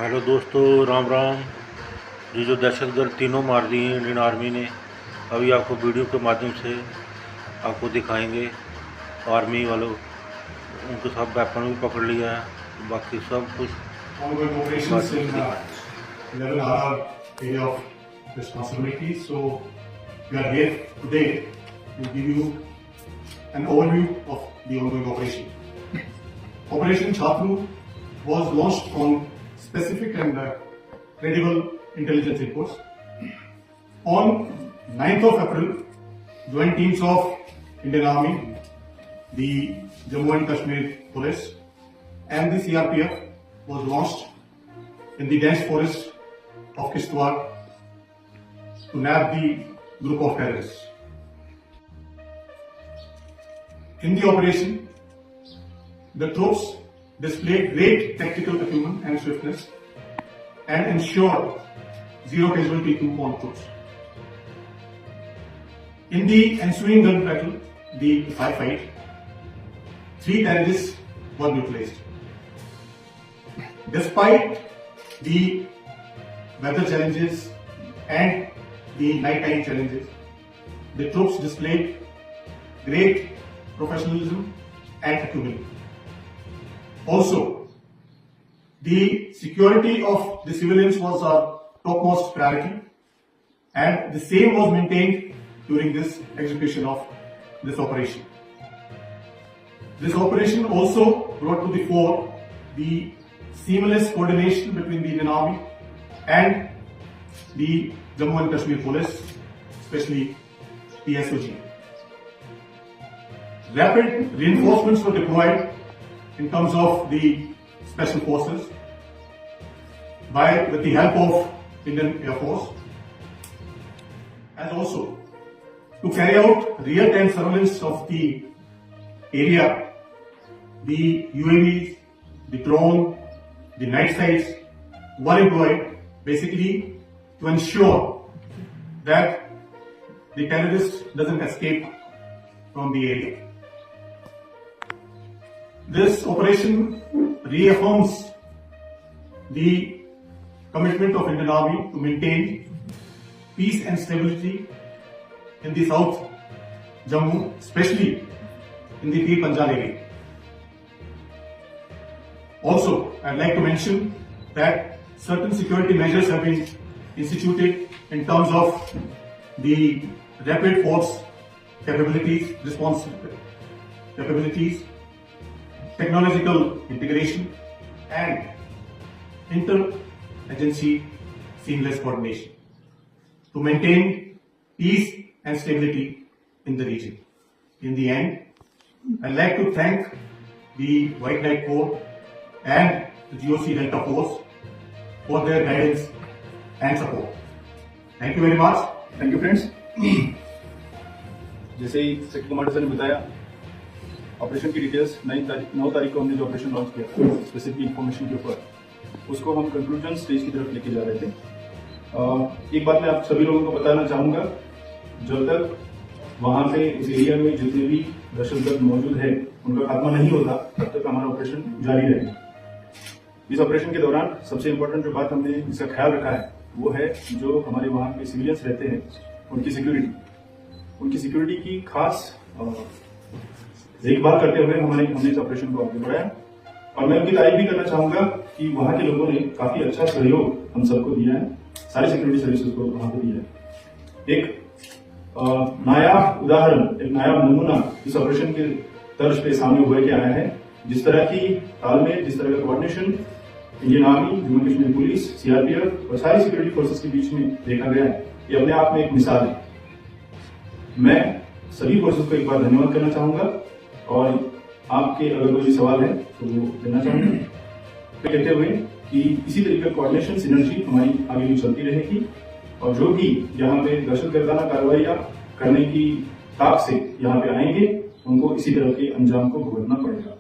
Hello दोस्तों, राम राम जी। जो दहशतगर्द तीनों मार दिए इंडियन आर्मी ने, अभी आपको वीडियो के माध्यम से आपको दिखाएंगे। आर्मी वालों उनके साथ वेपन भी पकड़ लिया है, बाकी सब कुछ ongoing operations in 11 RR area of responsibility. So we are here today to give you an overview of the ongoing operation. Operation Chatru was launched on specific and credible intelligence reports. On 9th of April, joint teams of Indian Army, the Jammu and Kashmir Police and the CRPF was launched in the dense forest of Kishtwar to nab the group of terrorists. In the operation, the troops displayed great tactical acumen and swiftness and ensured zero casualty to all troops. In the ensuing gun battle, the firefight, 3 terrorists were neutralized. Despite the weather challenges and the nighttime challenges, the troops displayed great professionalism and acumen. Also, the security of the civilians was our topmost priority, and the same was maintained during this execution of this operation. This operation also brought to the fore the seamless coordination between the Indian Army and the Jammu and Kashmir Police, especially PSOG. Rapid reinforcements were deployed in terms of the special forces with the help of Indian Air Force, and also to carry out real-time surveillance of the area, the UAVs, the drone, the night sights were employed basically to ensure that the terrorist doesn't escape from the area. This operation reaffirms the commitment of Indian Army to maintain peace and stability in the South Jammu, especially in the Pir Panjal area. Also, I'd like to mention that certain security measures have been instituted in terms of the rapid force capabilities, response capabilities, technological integration, and inter-agency seamless coordination to maintain peace and stability in the region. In the end, I'd like to thank the White Knight Corps and the GOC Delta Force for their guidance and support. Thank you very much. Thank you friends. जैसे ही sector commander sir ने बताया, operation की details 9 तारीख को हमने जो operation launch किया था स्पेसिफिक इंफॉर्मेशन के ऊपर, उसको हम कंक्लूजन स्टेज की तरफ लेके जा रहे थे। एक बात मैं आप सभी लोगों को बताना चाहूंगा, जब तक वहां पे उस एरिया में जितने भी दहशतगर्द मौजूद है उनका खात्मा नहीं होता, तब तक हमारा ऑपरेशन जारी रहेगा। इस ऑपरेशन के दौरान सबसे इम्पोर्टेंट जो बात हमने इसका ख्याल रखा है वो है जो हमारे वहां पे सिविलियंस रहते हैं उनकी सिक्योरिटी की खास देखभाल करते हुए हमने इस ऑपरेशन को आगे बढ़ाया। और मैं उनकी तारीफ भी करना चाहूंगा कि वहां के लोगों ने काफी अच्छा सहयोग हम सबको दिया है, सारी सिक्योरिटी सर्विसेज को वहां पे दिया है। एक नायाब उदाहरण, एक नायाब नमूना इस ऑपरेशन के तर्ज पे सामने उभर के आया है। जिस तरह की तालमेल, जिस तरह का coordination Indian army, Jammu Kashmir police, CRPF और सारी सिक्योरिटी फोर्सेस के बीच में देखा गया है, ये अपने आप में एक मिसाल है। मैं सभी फोर्सेस को एक बार धन्यवाद करना चाहूंगा और आपके अगर कोई सवाल है तो वो देना चाहूंगा, कहते हुए कि इसी तरीके का कोऑर्डिनेशन, सिनर्जी हमारी आगे भी चलती रहेगी और जो भी यहाँ पे दहशतगर्दाना कार्रवाइयां करने की ताक से यहाँ पे आएंगे उनको इसी तरह के अंजाम को भुगतना पड़ेगा।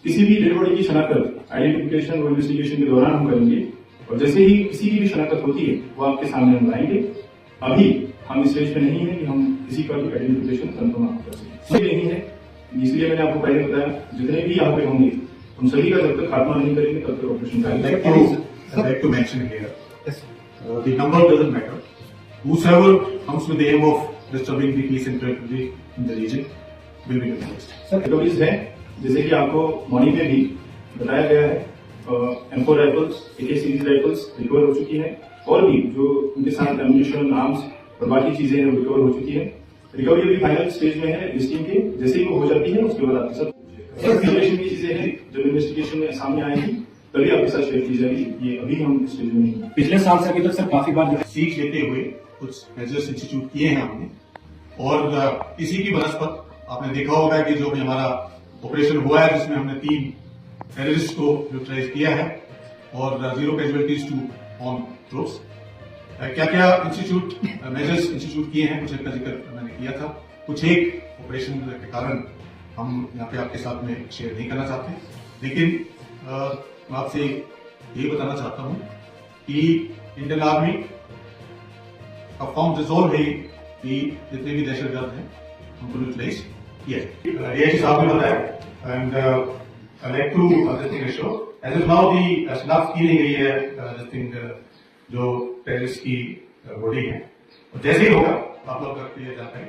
किसी भी डेड बॉडी की शनाख्त, आइडेंटिफिकेशन और इन्वेस्टिगेशन के दौरान हम करेंगे और जैसे ही किसी की भी शनाख्त होती है वो आपके सामने हम लाएंगे। अभी हम इस स्टेज पे नहीं है कि हम किसी का भी आइडेंटिफिकेशन कंफर्म कर सकें, इसलिए नहीं है, इसलिए मैंने आपको पहले बताया जितने भी यहाँ पे होंगे उन सभी का जब तक खात्मा नहीं करेंगे तब तक operation I'd like to mention here, the number doesn't matter. Whosoever comes with the aim of disturbing the peace and tranquility in the region will be dismissed. Recoveries है, जैसे कि आपको मॉर्निंग में भी बताया गया है, M4 rifles, AK series rifles recover हो चुकी है और भी जो उनके साथ एम्यूनिशन, आर्म्स और बाकी चीजें हैं वो रिकवर हो चुकी है। रिकवरी अभी फाइनल स्टेज में है इस टीम के, जैसे ही वो हो जाती है उसके बाद आपके साथ इन्वेस्टिगेशन की चीजें हैं, जब इन्वेस्टिगेशन में सामने आएगी तभी आपके साथ शेयर की जाएगी। ये अभी हम स्टेज में नहीं हैं। पिछले साल से अभी तक सर काफी बार सीख लेते हुए कुछ मेजर्स इंस्टीट्यूट किए हैं हमने और इसी की बनस्पत आपने देखा होगा कि जो भी हमारा ऑपरेशन हुआ है जिसमें हमने 3 टेररिस्ट को न्यूट्रलाइज किया है और 0 कैजुअलिटीज टू ऑन ट्रूप्स। क्या क्या इंस्टीट्यूट मेजर्स इंस्टीट्यूट किए हैं कुछ का जिक्र मैंने किया था, कुछ एक ऑपरेशन के कारण हम यहाँ पे आपके साथ में शेयर नहीं करना चाहते, लेकिन मैं आपसे ये बताना चाहता हूँ कि इंडियन आर्मी का फॉर्म रिजोल्व है कि जितने भी दहशतगर्द हैं उनको न्यूट्रलाइज किया जाए। डीआईजी साहब ने बताया and I like to assure as is now दी शिनाख्त की नहीं गई है जो टेररिस्ट की बॉडी है, जैसे ही होगा आप लोग करके जानकारी